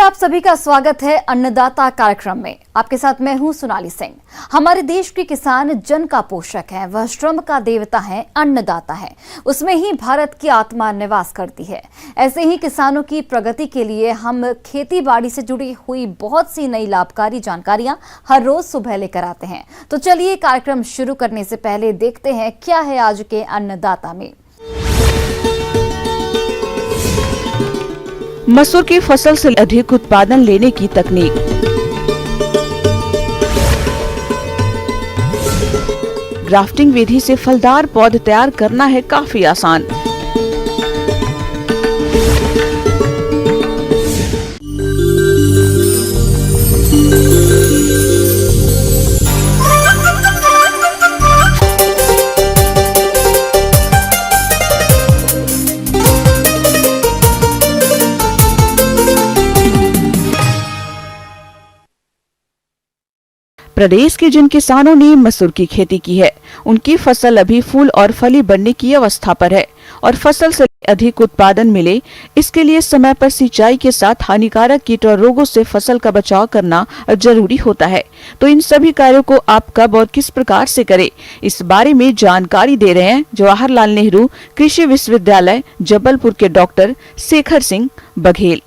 आप सभी का स्वागत है अन्नदाता कार्यक्रम में। आपके साथ मैं हूं सोनाली सिंह। हमारे देश के किसान जन का पोषक है, वह श्रम का देवता है, अन्नदाता है। उसमें ही भारत की आत्मा निवास करती है। ऐसे ही किसानों की प्रगति के लिए हम खेती बाड़ी से जुड़ी हुई बहुत सी नई लाभकारी जानकारियां हर रोज सुबह लेकर आते हैं। तो चलिए कार्यक्रम शुरू करने से पहले देखते हैं क्या है आज के अन्नदाता में। मसूर की फसल से अधिक उत्पादन लेने की तकनीक। ग्राफ्टिंग विधि से फलदार पौध तैयार करना है काफी आसान। प्रदेश के जिन किसानों ने मसूर की खेती की है, उनकी फसल अभी फूल और फली बनने की अवस्था पर है और फसल से अधिक उत्पादन मिले, इसके लिए समय पर सिंचाई के साथ हानिकारक कीट और रोगों से फसल का बचाव करना जरूरी होता है। तो इन सभी कार्यों को आप कब और किस प्रकार से करें, इस बारे में जानकारी दे रहे हैं जवाहरलाल नेहरू कृषि विश्वविद्यालय जबलपुर के डॉक्टर शेखर सिंह बघेल।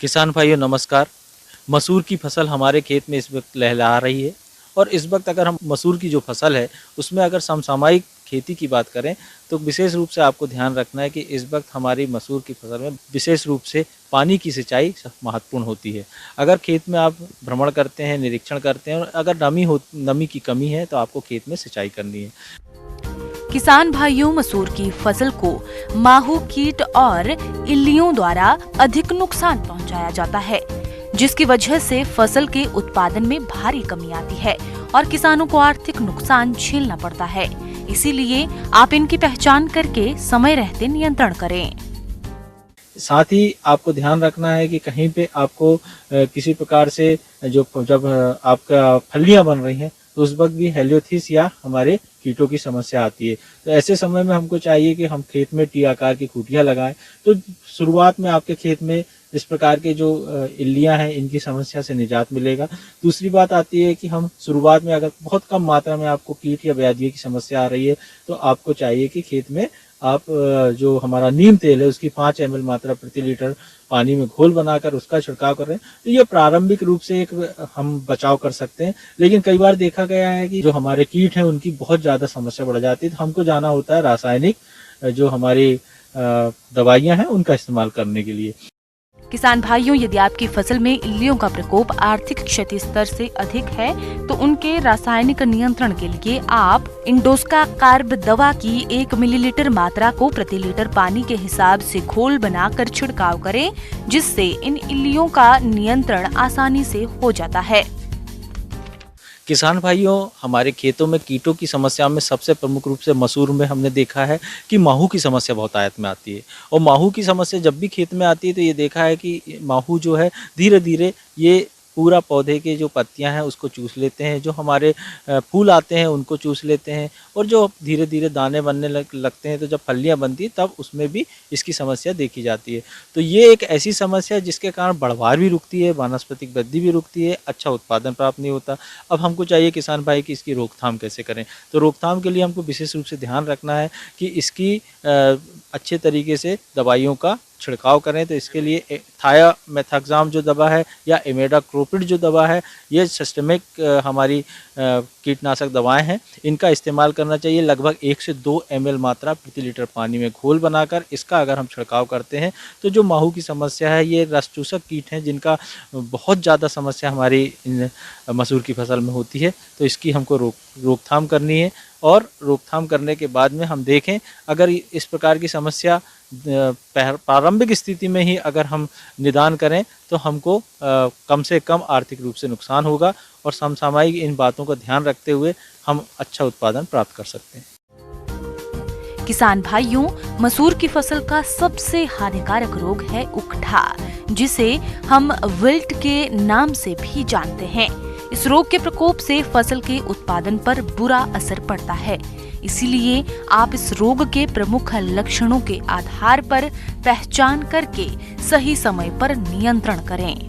किसान भाइयों नमस्कार। मसूर की फसल हमारे खेत में इस वक्त लहलहा रही है और इस वक्त अगर हम मसूर की जो फसल है उसमें अगर समसामयिक खेती की बात करें तो विशेष रूप से आपको ध्यान रखना है कि इस वक्त हमारी मसूर की फसल में विशेष रूप से पानी की सिंचाई महत्वपूर्ण होती है। अगर खेत में आप भ्रमण करते हैं, निरीक्षण करते हैं और अगर नमी की कमी है तो आपको खेत में सिंचाई करनी है। किसान भाइयों, मसूर की फसल को माहू कीट और इल्लियों द्वारा अधिक नुकसान पहुंचाया जाता है, जिसकी वजह से फसल के उत्पादन में भारी कमी आती है और किसानों को आर्थिक नुकसान झेलना पड़ता है। इसीलिए आप इनकी पहचान करके समय रहते नियंत्रण करें। साथ ही आपको ध्यान रखना है कि कहीं पे आपको किसी प्रकार से जब आपका फलियां बन रही हैं तो उस वक्त भी हेलियोथिस या हमारे कीटों की समस्या आती है। तो ऐसे समय में हमको चाहिए कि हम खेत में टी आकार की खूंटियां लगाएं। तो शुरुआत में आपके खेत में इस प्रकार के जो इल्लियां हैं इनकी समस्या से निजात मिलेगा। दूसरी बात आती है कि हम शुरुआत में अगर बहुत कम मात्रा में आपको कीट या ब्याधियों की समस्या आ रही है तो आपको चाहिए कि खेत में आप जो हमारा नीम तेल है उसकी 5 ml मात्रा प्रति लीटर पानी में घोल बनाकर उसका छिड़काव कर रहे हैं। तो ये प्रारंभिक रूप से एक हम बचाव कर सकते हैं। लेकिन कई बार देखा गया है कि जो हमारे कीट हैं उनकी बहुत ज्यादा समस्या बढ़ जाती है, तो हमको जाना होता है रासायनिक जो हमारी दवाइयां हैं उनका इस्तेमाल करने के लिए। किसान भाइयों, यदि आपकी फसल में इल्लियों का प्रकोप आर्थिक क्षति स्तर से अधिक है तो उनके रासायनिक नियंत्रण के लिए आप इंडोस्का कार्ब दवा की 1 मिलीलीटर मात्रा को प्रति लीटर पानी के हिसाब से घोल बनाकर छिड़काव करें, जिससे इन इल्लियों का नियंत्रण आसानी से हो जाता है। किसान भाइयों, हमारे खेतों में कीटों की समस्या में सबसे प्रमुख रूप से मसूर में हमने देखा है कि माहू की समस्या बहुत आयत में आती है। और माहू की समस्या जब भी खेत में आती है तो ये देखा है कि माहू जो है धीरे धीरे ये पूरा पौधे के जो पत्तियां हैं उसको चूस लेते हैं, जो हमारे फूल आते हैं उनको चूस लेते हैं और जो धीरे धीरे दाने बनने लगते हैं तो जब फलियां बनती है तब उसमें भी इसकी समस्या देखी जाती है। तो ये एक ऐसी समस्या है जिसके कारण बढ़वार भी रुकती है, वानस्पतिक वृद्धि भी रुकती है, अच्छा उत्पादन प्राप्त नहीं होता। अब हमको चाहिए किसान भाई कि इसकी रोकथाम कैसे करें। तो रोकथाम के लिए हमको विशेष रूप से ध्यान रखना है कि इसकी अच्छे तरीके से दवाइयों का छिड़काव करें। तो इसके लिए थायामेथाक्साम जो दवा है या इमेडाक्लोप्रिड जो दवा है, ये सिस्टमिक हमारी कीटनाशक दवाएं हैं, इनका इस्तेमाल करना चाहिए। लगभग 1 से 2 ml मात्रा प्रति लीटर पानी में घोल बनाकर इसका अगर हम छिड़काव करते हैं तो जो माहू की समस्या है, ये रस चूसक कीट हैं जिनका बहुत ज़्यादा समस्या हमारी इन मसूर की फसल में होती है। तो इसकी हमको रोकथाम करनी है और रोकथाम करने के बाद में हम देखें अगर इस प्रकार की समस्या प्रारंभिक स्थिति में ही अगर हम निदान करें तो हमको कम से कम आर्थिक रूप से नुकसान होगा और समसामयिक इन बातों का ध्यान रखते हुए हम अच्छा उत्पादन प्राप्त कर सकते हैं। किसान भाइयों, मसूर की फसल का सबसे हानिकारक रोग है उकठा, जिसे हम विल्ट के नाम से भी जानते हैं। इस रोग के प्रकोप से फसल के उत्पादन पर बुरा असर पड़ता है। इसीलिए आप इस रोग के प्रमुख लक्षणों के आधार पर पहचान करके सही समय पर नियंत्रण करें।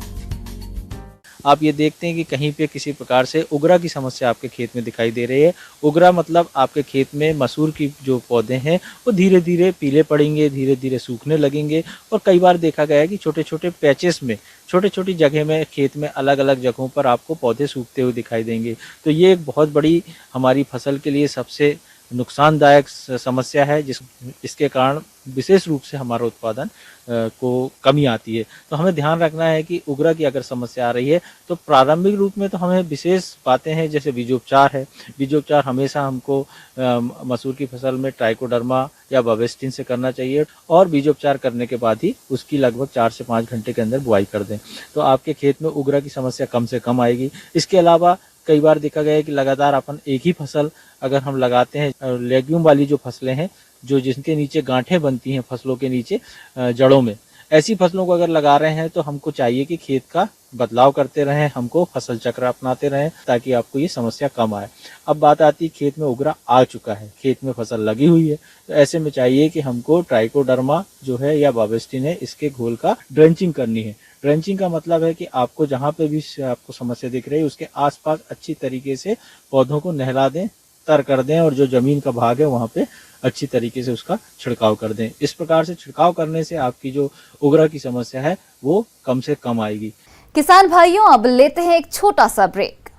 आप ये देखते हैं कि कहीं पे किसी प्रकार से उगरा की समस्या आपके खेत में दिखाई दे रही है। उगरा मतलब आपके खेत में मसूर की जो पौधे हैं वो धीरे धीरे पीले पड़ेंगे, धीरे धीरे सूखने लगेंगे और कई बार देखा गया है कि छोटे छोटे पैचेस में, छोटी छोटी जगह में खेत में अलग अलग जगहों पर आपको पौधे सूखते हुए दिखाई देंगे। तो ये एक बहुत बड़ी हमारी फसल के लिए सबसे नुकसानदायक समस्या है, जिसके कारण विशेष रूप से हमारा उत्पादन को कमी आती है। तो हमें ध्यान रखना है कि उगरा की अगर समस्या आ रही है तो प्रारंभिक रूप में तो हमें विशेष बातें हैं, जैसे बीजोपचार है। बीजोपचार हमेशा हमको मसूर की फसल में ट्राइकोडर्मा या बावेस्टिन से करना चाहिए और बीजोपचार करने के बाद ही उसकी लगभग 4 से 5 घंटे के अंदर बुआई कर दें, तो आपके खेत में उगरा की समस्या कम से कम आएगी। इसके अलावा कई बार देखा गया है कि लगातार अपन एक ही फसल अगर हम लगाते हैं, लेग्यूम वाली जो फसलें हैं, जो जिनके नीचे गांठें बनती हैं फसलों के नीचे जड़ों में, ऐसी फसलों को अगर लगा रहे हैं तो हमको चाहिए कि खेत का बदलाव करते रहें, हमको फसल चक्र अपनाते रहें ताकि आपको ये समस्या कम आए। अब बात आती है खेत में उगरा आ चुका है, खेत में फसल लगी हुई है, तो ऐसे में चाहिए कि हमको ट्राइकोडर्मा जो है या बावेस्टिन है, इसके घोल का ड्रेंचिंग करनी है। ड्रेंचिंग का मतलब है कि आपको जहाँ पे भी आपको समस्या दिख रही है उसके आसपास अच्छी तरीके से पौधों को नहला दें, तर कर दें और जो जमीन का भाग है वहाँ पे अच्छी तरीके से उसका छिड़काव कर दें। इस प्रकार से छिड़काव करने से आपकी जो उगरा की समस्या है वो कम से कम आएगी। किसान भाइयों, अब लेते हैं एक छोटा सा ब्रेक।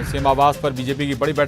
सीमा आवास पर बीजेपी की बड़ी बैठक